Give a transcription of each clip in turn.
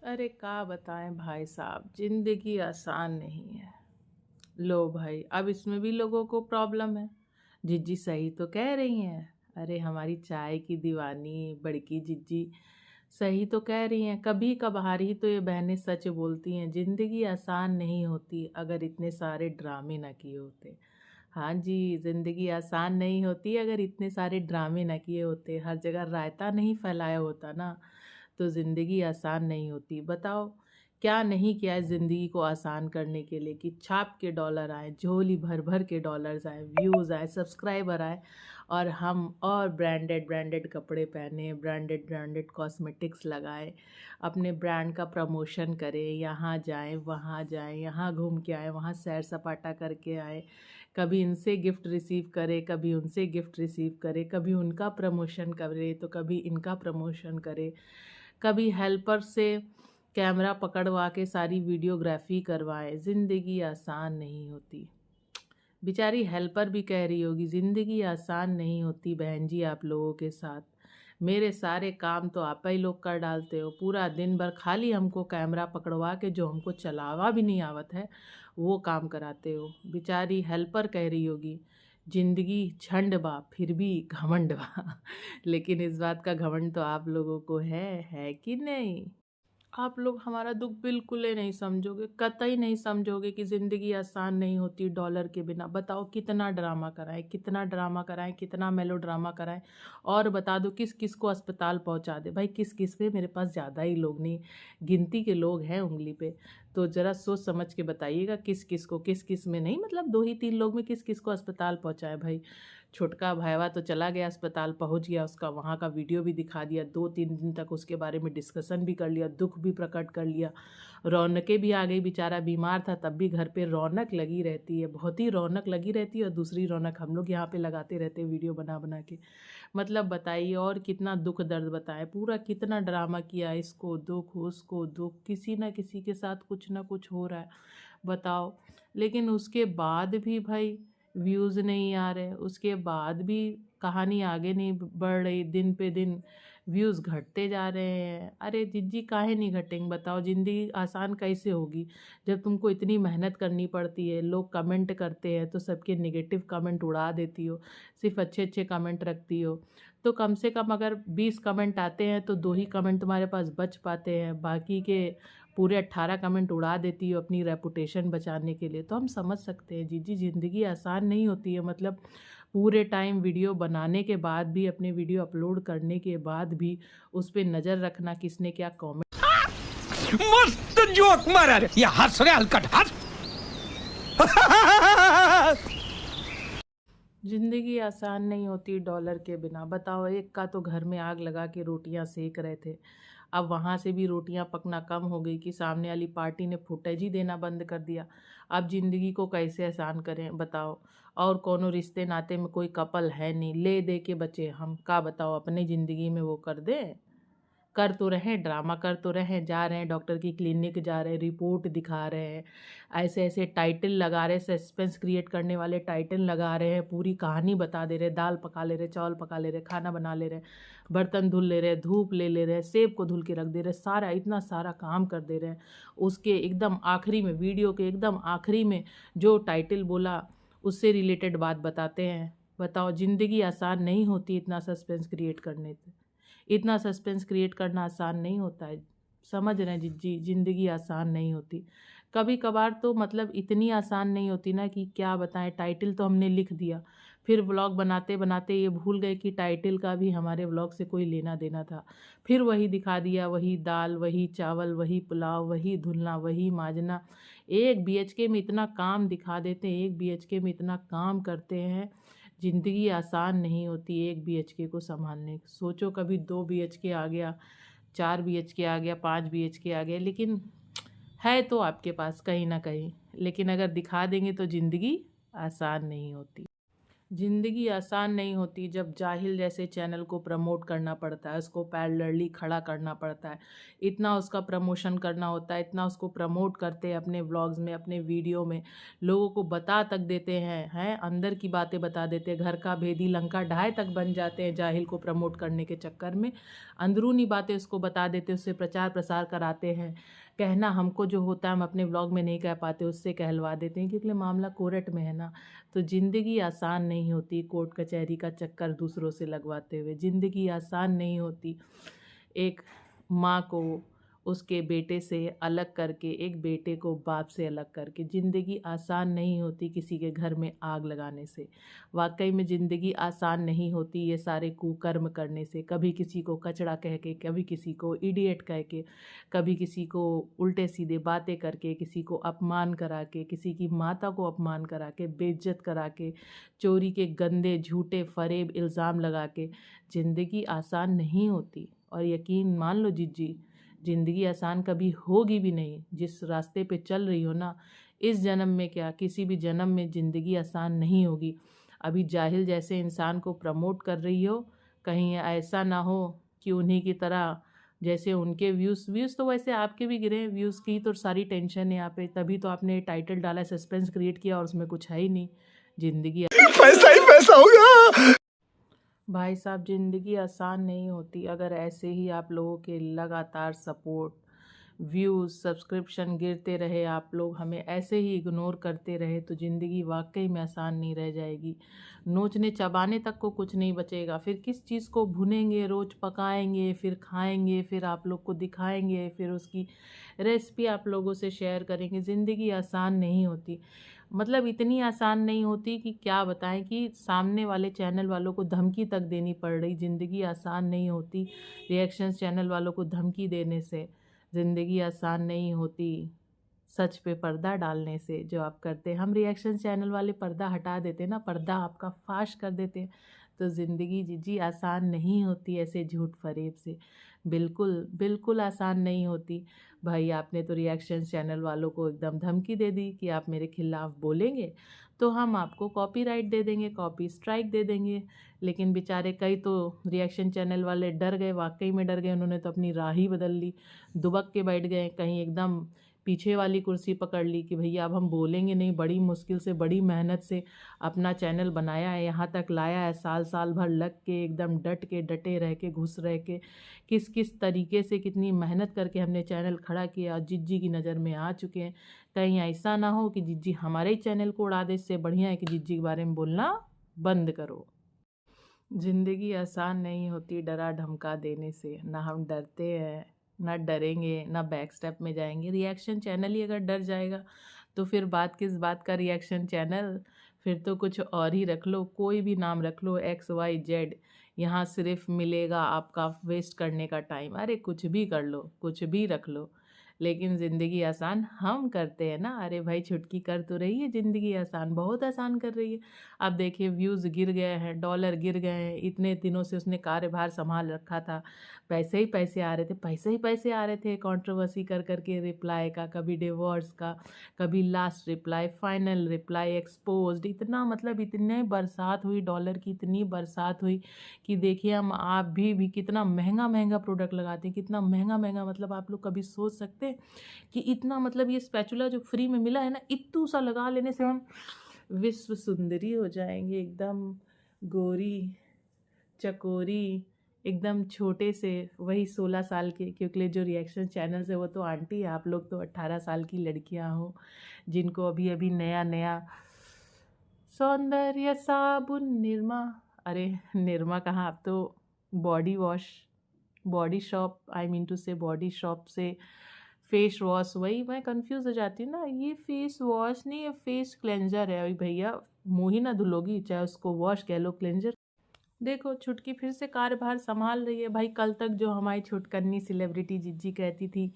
अरे का बताएं भाई साहब, जिंदगी आसान नहीं है। लो भाई, अब इसमें भी लोगों को प्रॉब्लम है। जिज्जी सही तो कह रही हैं। अरे हमारी चाय की दीवानी बड़की जिज्जी सही तो कह रही हैं। कभी कभार ही तो ये बहनें सच बोलती हैं। जिंदगी आसान नहीं होती अगर इतने सारे ड्रामे ना किए होते। हाँ जी, जिंदगी आसान नहीं होती अगर इतने सारे ड्रामे ना किए होते, हर जगह रायता नहीं फैलाया होता ना, तो ज़िंदगी आसान नहीं होती। बताओ क्या नहीं किया है ज़िंदगी को आसान करने के लिए कि छाप के डॉलर आए, झोली भर भर के डॉलर्स आए, व्यूज़ आए, सब्सक्राइबर आए, और हम और ब्रांडेड ब्रांडेड कपड़े पहने, ब्रांडेड ब्रांडेड कॉस्मेटिक्स लगाए, अपने ब्रांड का प्रमोशन करें, यहाँ जाएं वहाँ जाएं, यहाँ घूम के आए, वहाँ सैर सपाटा करके आए, कभी इनसे गिफ्ट रिसीव करे, कभी उनसे गिफ्ट रिसीव करे, कभी उनका प्रमोशन करे तो कभी इनका प्रमोशन करे, कभी हेल्पर से कैमरा पकड़वा के सारी वीडियोग्राफी करवाएं। ज़िंदगी आसान नहीं होती। बेचारी हेल्पर भी कह रही होगी ज़िंदगी आसान नहीं होती बहन जी आप लोगों के साथ। मेरे सारे काम तो आप ही लोग कर डालते हो, पूरा दिन भर खाली हमको कैमरा पकड़वा के जो हमको चलावा भी नहीं आवत है वो काम कराते हो। बेचारी हेल्पर कह रही होगी जिंदगी झंड बा फिर भी घमंड बा लेकिन इस बात का घमंड तो आप लोगों को है कि नहीं? आप लोग हमारा दुख बिल्कुल ही नहीं समझोगे, कतई नहीं समझोगे कि ज़िंदगी आसान नहीं होती डॉलर के बिना। बताओ कितना ड्रामा कराएं, कितना ड्रामा कराएं, कितना मेलो ड्रामा कराएं, और बता दो किस किस को अस्पताल पहुंचा दे। भाई किस किस पे, मेरे पास ज़्यादा ही लोग नहीं, गिनती के लोग हैं उंगली पे। तो ज़रा सोच समझ के बताइएगा किस किस को, किस किस में नहीं, मतलब दो ही तीन लोग में किस किस को अस्पताल पहुँचाए भाई। छोटका भाईवा तो चला गया अस्पताल, पहुंच गया, उसका वहाँ का वीडियो भी दिखा दिया, 2-3 दिन तक उसके बारे में डिस्कशन भी कर लिया, दुख भी प्रकट कर लिया। रौनकें भी आ गई, बेचारा बीमार था तब भी घर पे रौनक लगी रहती है, बहुत ही रौनक लगी रहती है, और दूसरी रौनक हम लोग यहाँ पे लगाते रहते हैं वीडियो बना बना के। मतलब बताइए और कितना दुख दर्द बताएं, पूरा कितना ड्रामा किया, इसको दुख उसको दुख, किसी ना किसी के साथ कुछ ना कुछ हो रहा है। बताओ, लेकिन उसके बाद भी भाई व्यूज़ नहीं आ रहे, उसके बाद भी कहानी आगे नहीं बढ़ रही, दिन पे दिन व्यूज़ घटते जा रहे हैं। अरे जिज्जी काहे नहीं घटेंगे बताओ, ज़िंदगी आसान कैसे होगी जब तुमको इतनी मेहनत करनी पड़ती है। लोग कमेंट करते हैं तो सबके नेगेटिव कमेंट उड़ा देती हो, सिर्फ अच्छे अच्छे कमेंट रखती हो। तो कम से कम अगर 20 कमेंट आते हैं तो 2 ही कमेंट तुम्हारे पास बच पाते हैं, बाकी के पूरे 18 कमेंट उड़ा देती हो अपनी रेपुटेशन बचाने के लिए। तो हम समझ सकते हैं जीजी ज़िंदगी आसान नहीं होती है। मतलब पूरे टाइम वीडियो बनाने के बाद भी, अपने वीडियो अपलोड करने के बाद भी उस पर नज़र रखना किसने क्या कमेंट। मस्त जोक मारा रे, या हंस रे हलकट हंस। ज़िंदगी आसान नहीं होती डॉलर के बिना। बताओ, एक का तो घर में आग लगा के रोटियां सेक रहे थे, अब वहाँ से भी रोटियां पकना कम हो गई कि सामने वाली पार्टी ने फुटेज ही देना बंद कर दिया। अब ज़िंदगी को कैसे आसान करें बताओ। और कोनो रिश्ते नाते में कोई कपल है नहीं, ले दे के बचे हम का बताओ अपनी ज़िंदगी में वो कर दे। कर तो रहे ड्रामा, कर तो रहे, जा रहे हैं डॉक्टर की क्लिनिक, जा रहे हैं रिपोर्ट दिखा रहे हैं, ऐसे ऐसे टाइटल लगा रहे, सस्पेंस क्रिएट करने वाले टाइटल लगा रहे हैं, पूरी कहानी बता दे रहे, दाल पका ले रहे, चावल पका ले रहे, खाना बना ले रहे, बर्तन धुल ले रहे, धूप ले रहे, सेब को धुल के रख दे रहे, सारा इतना सारा काम कर दे रहे हैं। उसके एकदम आखिरी में, वीडियो के एकदम आखिरी में जो टाइटल बोला उससे रिलेटेड बात बताते हैं। बताओ, ज़िंदगी आसान नहीं होती इतना सस्पेंस क्रिएट करने से। इतना सस्पेंस क्रिएट करना आसान नहीं होता है। समझ रहे हैं जी, ज़िंदगी आसान नहीं होती। कभी कभार तो मतलब इतनी आसान नहीं होती ना कि क्या बताएं। टाइटल तो हमने लिख दिया, फिर व्लॉग बनाते बनाते ये भूल गए कि टाइटल का भी हमारे व्लॉग से कोई लेना देना था। फिर वही दिखा दिया, वही दाल, वही चावल, वही पुलाव, वही धुलना, वही माजना। 1 BHK में इतना काम दिखा देते हैं, 1 BHK में इतना काम करते हैं। ज़िंदगी आसान नहीं होती 1 BHK को संभालने। सोचो कभी 2 BHK आ गया, 4 BHK आ गया, 5 BHK आ गया, लेकिन है तो आपके पास कहीं ना कहीं, लेकिन अगर दिखा देंगे तो ज़िंदगी आसान नहीं होती। ज़िंदगी आसान नहीं होती जब जाहिल जैसे चैनल को प्रमोट करना पड़ता है, उसको पैरेलली खड़ा करना पड़ता है, इतना उसका प्रमोशन करना होता है, इतना उसको प्रमोट करते हैं अपने व्लॉग्स में, अपने वीडियो में, लोगों को बता तक देते हैं अंदर की बातें बता देते हैं, घर का भेदी लंका ढाई तक बन जाते हैं जाहिल को प्रमोट करने के चक्कर में, अंदरूनी बातें उसको बता देते, उससे प्रचार प्रसार कराते हैं। कहना हमको जो होता है हम अपने व्लॉग में नहीं कह पाते, उससे कहलवा देते हैं, क्योंकि मामला कोर्ट में है ना। तो ज़िंदगी आसान नहीं होती कोर्ट कचहरी का चक्कर दूसरों से लगवाते हुए। ज़िंदगी आसान नहीं होती एक माँ को उसके बेटे से अलग करके, एक बेटे को बाप से अलग करके। ज़िंदगी आसान नहीं होती किसी के घर में आग लगाने से। वाकई में ज़िंदगी आसान नहीं होती ये सारे कुकर्म करने से, कभी किसी को कचड़ा कह के, कभी किसी को इडियट कह के, कभी किसी को उल्टे सीधे बातें करके, किसी को अपमान करा के, किसी की माता को अपमान करा के, बेइज्जत करा के, चोरी के गंदे झूठे फरेब इल्ज़ाम लगा के। ज़िंदगी आसान नहीं होती। और यकीन मान लो जीजी, ज़िंदगी आसान कभी होगी भी नहीं। जिस रास्ते पे चल रही हो ना, इस जन्म में क्या किसी भी जन्म में ज़िंदगी आसान नहीं होगी। अभी जाहिल जैसे इंसान को प्रमोट कर रही हो, कहीं ऐसा ना हो कि उन्हीं की तरह जैसे उनके व्यूज़ तो वैसे आपके भी गिरे हैं। व्यूज़ की तो सारी टेंशन है यहाँ पे, तभी तो आपने टाइटल डाला, सस्पेंस क्रिएट किया, और उसमें कुछ है ही नहीं। ज़िंदगी पैसा ही पैसा होगा। भाई साहब, ज़िंदगी आसान नहीं होती। अगर ऐसे ही आप लोगों के लगातार सपोर्ट, व्यूज़, सब्सक्रिप्शन गिरते रहे, आप लोग हमें ऐसे ही इग्नोर करते रहे, तो ज़िंदगी वाकई में आसान नहीं रह जाएगी। नोचने चबाने तक को कुछ नहीं बचेगा। फिर किस चीज़ को भुनेंगे, रोज़ पकाएंगे, फिर खाएंगे, फिर आप लोग को दिखाएंगे, फिर उसकी रेसिपी आप लोगों से शेयर करेंगे। ज़िंदगी आसान नहीं होती। मतलब इतनी आसान नहीं होती कि क्या बताएं, कि सामने वाले चैनल वालों को धमकी तक देनी पड़ रही। ज़िंदगी आसान नहीं होती रिएक्शंस चैनल वालों को धमकी देने से। ज़िंदगी आसान नहीं होती सच पे पर्दा डालने से, जो आप करते हैं। हम रिएक्शन चैनल वाले पर्दा हटा देते ना, पर्दा आपका फाश कर देते हैं। तो ज़िंदगी जीजी आसान नहीं होती ऐसे झूठ फरेब से। बिल्कुल बिल्कुल आसान नहीं होती। भाई आपने तो रिएक्शन चैनल वालों को एकदम धमकी दे दी कि आप मेरे खिलाफ़ बोलेंगे तो हम आपको कॉपीराइट दे देंगे, कॉपी स्ट्राइक दे देंगे। लेकिन बेचारे कई तो रिएक्शन चैनल वाले डर गए, वाकई में डर गए। उन्होंने तो अपनी राह ही बदल ली, दुबक के बैठ गए, कहीं एकदम पीछे वाली कुर्सी पकड़ ली कि भैया अब हम बोलेंगे नहीं। बड़ी मुश्किल से, बड़ी मेहनत से अपना चैनल बनाया है, यहाँ तक लाया है, साल साल भर लग के, एकदम डट के, डटे रह के, घुस रह के, किस किस तरीके से, कितनी मेहनत करके हमने चैनल खड़ा किया, जिज्जी की नज़र में आ चुके हैं। कहीं ऐसा ना हो कि जिज्जी हमारे ही चैनल को उड़ा दे। इससे बढ़िया है कि जिज्जी के बारे में बोलना बंद करो। ज़िंदगी आसान नहीं होती डरा धमका देने से। ना हम डरते हैं, ना डरेंगे, ना बैक स्टेप में जाएंगे। रिएक्शन चैनल ही अगर डर जाएगा तो फिर बात किस बात का रिएक्शन चैनल। फिर तो कुछ और ही रख लो, कोई भी नाम रख लो, XYZ। यहाँ सिर्फ मिलेगा आपका वेस्ट करने का टाइम। अरे कुछ भी कर लो, कुछ भी रख लो, लेकिन ज़िंदगी आसान हम करते हैं ना। अरे भाई छुटकी कर तो रही है ज़िंदगी आसान, बहुत आसान कर रही है। अब देखिए व्यूज़ गिर गए हैं, डॉलर गिर गए हैं। इतने दिनों से उसने कार्यभार संभाल रखा था, पैसे ही पैसे आ रहे थे, पैसे ही पैसे आ रहे थे। कंट्रोवर्सी कर करके रिप्लाई का, कभी डिवोर्स का, कभी last reply, final reply, exposed. इतना मतलब इतने बरसात हुई, डॉलर की इतनी बरसात हुई कि देखिए हम आप भी कितना महंगा महंगा प्रोडक्ट लगाते हैं, कितना महंगा महंगा। मतलब आप लोग कभी सोच सकते हैं कि इतना, मतलब ये स्पैचुला जो फ्री में मिला है ना, इतू सा लगा लेने से हम विश्व सुंदरी हो जाएंगे, एकदम गोरी चकोरी, एकदम छोटे से, वही 16 साल के। क्योंकि जो रिएक्शन चैनल है वो तो आंटी है, आप लोग तो 18 साल की लड़कियां हो जिनको अभी अभी नया नया सौंदर्य साबुन निरमा, अरे निरमा कहाँ, आप तो body wash, body shop, I mean to say body shop से फेस वॉश। वही मैं कंफ्यूज हो जाती हूँ ना, ये फेस वॉश नहीं, ये फेस क्लेंजर है। अभी भैया मुँह ही ना धुलोगी, चाहे उसको वॉश कह लो, क्लेंजर। देखो छुटकी फिर से कार्यभार संभाल रही है। भाई कल तक जो हमारी छुटकन्नी सेलिब्रिटी जिज्जी कहती थी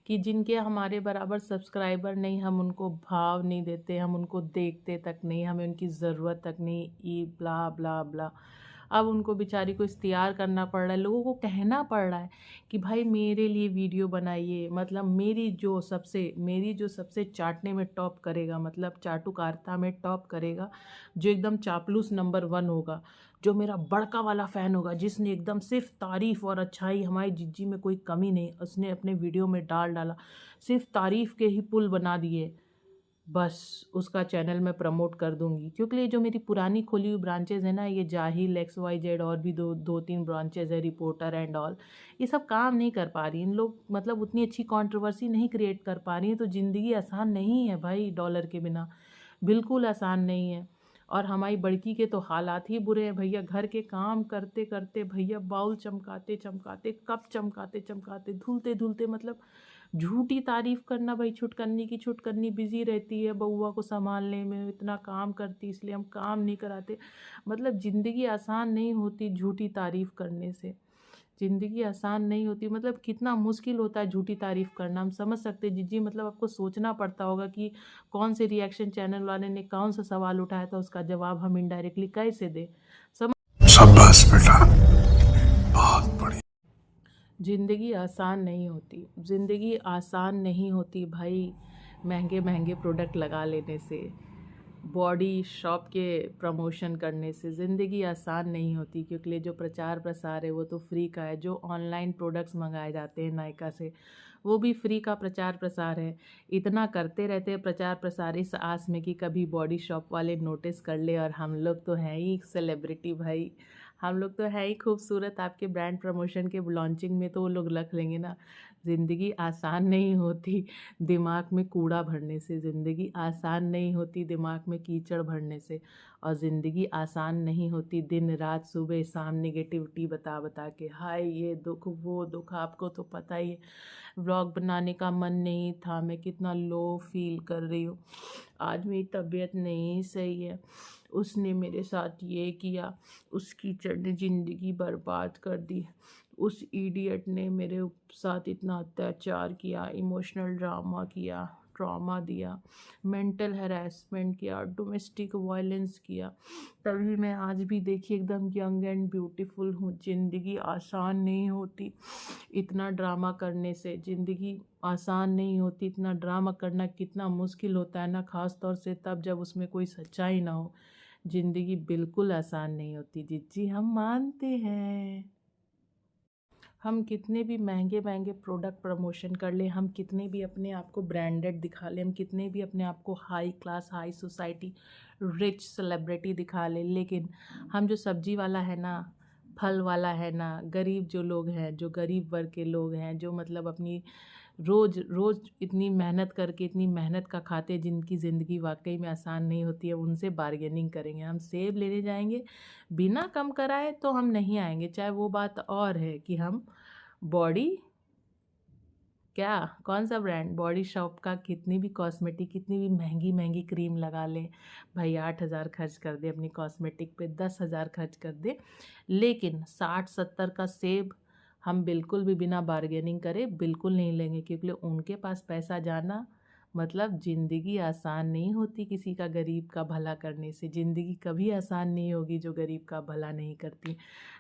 कि जिनके हमारे बराबर सब्सक्राइबर नहीं, हम उनको भाव नहीं देते, हम उनको देखते तक नहीं, हमें उनकी ज़रूरत तक नहीं, ई ब्ला ब्ला ब्ला। अब उनको बेचारी को इख्तियार करना पड़ रहा है, लोगों को कहना पड़ रहा है कि भाई मेरे लिए वीडियो बनाइए, मतलब मेरी जो सबसे चाटने में टॉप करेगा, मतलब चाटुकारिता में टॉप करेगा, जो एकदम चापलूस नंबर 1 होगा, जो मेरा बड़का वाला फ़ैन होगा, जिसने एकदम सिर्फ तारीफ़ और अच्छाई, हमारी जिज्जी में कोई कमी नहीं उसने अपने वीडियो में डाला, सिर्फ तारीफ़ के ही पुल बना दिए, बस उसका चैनल मैं प्रमोट कर दूंगी। क्योंकि ये जो मेरी पुरानी खोली हुई ब्रांचेज़ है ना, ये जाहिल XYZ और भी दो तीन ब्रांचेज़ है, रिपोर्टर एंड ऑल, ये सब काम नहीं कर पा रही। इन लोग मतलब उतनी अच्छी कंट्रोवर्सी नहीं क्रिएट कर पा रही हैं। तो ज़िंदगी आसान नहीं है भाई, डॉलर के बिना बिल्कुल आसान नहीं है। और हमारी बड़की के तो हालात ही बुरे हैं भैया, घर के काम करते करते भैया बाउल चमकाते चमकाते, कप चमकाते चमकाते, धुलते धुलते, मतलब झूठी तारीफ करना भाई, छुटकन्नी बिजी रहती है बउआ को संभालने में, इतना काम करती, इसलिए हम काम नहीं कराते। मतलब ज़िंदगी आसान नहीं होती झूठी तारीफ करने से, ज़िंदगी आसान नहीं होती। मतलब कितना मुश्किल होता है झूठी तारीफ़ करना, हम समझ सकते हैं जीजी। मतलब आपको सोचना पड़ता होगा कि कौन से रिएक्शन चैनल वाले ने कौन सा सवाल उठाया था, उसका जवाब हम इनडायरेक्टली कैसे दें। शाबाश बेटा, बहुत बढ़िया। ज़िंदगी आसान नहीं होती, ज़िंदगी आसान नहीं होती भाई। महंगे महंगे प्रोडक्ट लगा लेने से, बॉडी शॉप के प्रमोशन करने से ज़िंदगी आसान नहीं होती। क्योंकि ये जो प्रचार प्रसार है वो तो फ्री का है। जो ऑनलाइन प्रोडक्ट्स मंगाए जाते हैं नायका से, वो भी फ्री का प्रचार प्रसार है। इतना करते रहते हैं प्रचार प्रसार इस आस में कि कभी बॉडी शॉप वाले नोटिस कर ले। और हम लोग तो हैं ही सेलिब्रिटी भाई, हम लोग तो है ही खूबसूरत, आपके ब्रांड प्रमोशन के लॉन्चिंग में तो वो लोग रख लेंगे ना। ज़िंदगी आसान नहीं होती दिमाग में कूड़ा भरने से, ज़िंदगी आसान नहीं होती दिमाग में कीचड़ भरने से, और ज़िंदगी आसान नहीं होती दिन रात सुबह शाम नेगेटिविटी बता बता के, हाय ये दुख वो दुख। आपको तो पता ही है, व्लॉग बनाने का मन नहीं था, मैं कितना लो फील कर रही हूँ, आज मेरी तबीयत नहीं सही है, उसने मेरे साथ ये किया, उस कीचड़ ने ज़िंदगी बर्बाद कर दी, उस इडियट ने मेरे साथ इतना अत्याचार किया, इमोशनल ड्रामा किया, ट्रॉमा दिया, मेंटल हैरेसमेंट किया, डोमेस्टिक वायलेंस किया, तभी मैं आज भी देखिए एकदम यंग एंड ब्यूटीफुल हूँ। ज़िंदगी आसान नहीं होती इतना ड्रामा करने से, ज़िंदगी आसान नहीं होती। इतना ड्रामा करना कितना मुश्किल होता है ना, ख़ास तौर से तब जब उसमें कोई सच्चाई ना हो। ज़िंदगी बिल्कुल आसान नहीं होती जिज्जी, हम मानते हैं। हम कितने भी महंगे महंगे प्रोडक्ट प्रमोशन कर लें, हम कितने भी अपने आप को ब्रांडेड दिखा लें, हम कितने भी अपने आप को high class, high society, rich celebrity दिखा लें, लेकिन हम जो सब्जी वाला है ना, फल वाला है ना, गरीब जो लोग हैं, जो गरीब वर्ग के लोग हैं, जो मतलब अपनी रोज़ रोज़ इतनी मेहनत करके इतनी मेहनत का खाते, जिनकी ज़िंदगी वाकई में आसान नहीं होती है, उनसे बार्गेनिंग करेंगे। हम सेब लेने जाएंगे, बिना कम कराए तो हम नहीं आएंगे। चाहे वो बात और है कि हम बॉडी क्या, कौन सा ब्रांड, बॉडी शॉप का कितनी भी कॉस्मेटिक, कितनी भी महंगी महंगी क्रीम लगा लें भाई, 8,000 खर्च कर दे अपनी कॉस्मेटिक पे, 10,000 खर्च कर दे, लेकिन 60-70 का सेब हम बिल्कुल भी बिना बार्गेनिंग करे बिल्कुल नहीं लेंगे। क्योंकि उनके पास पैसा जाना मतलब ज़िंदगी आसान नहीं होती किसी का गरीब का भला करने से। ज़िंदगी कभी आसान नहीं होगी जो गरीब का भला नहीं करती,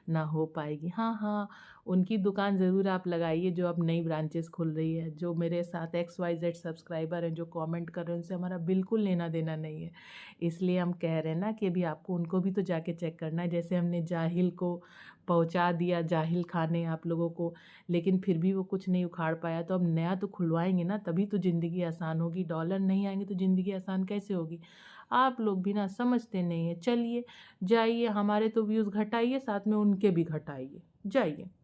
ना हो पाएगी। हाँ हाँ, उनकी दुकान ज़रूर आप लगाइए जो अब नई ब्रांचेस खुल रही है। जो मेरे साथ XYZ सब्सक्राइबर हैं जो कमेंट कर रहे हैं, उनसे हमारा बिल्कुल लेना देना नहीं है। इसलिए हम कह रहे हैं ना कि अभी आपको उनको भी तो जाके चेक करना है। जैसे हमने जाहिल को पहुंचा दिया जाहिल खाने आप लोगों को, लेकिन फिर भी वो कुछ नहीं उखाड़ पाया, तो अब नया तो खुलवाएंगे ना, तभी तो ज़िंदगी आसान होगी। डॉलर नहीं आएंगे तो ज़िंदगी आसान कैसे होगी? आप लोग भी ना समझते नहीं हैं। चलिए जाइए, हमारे तो व्यूज़ घटाइए, साथ में उनके भी घटाइए, जाइए।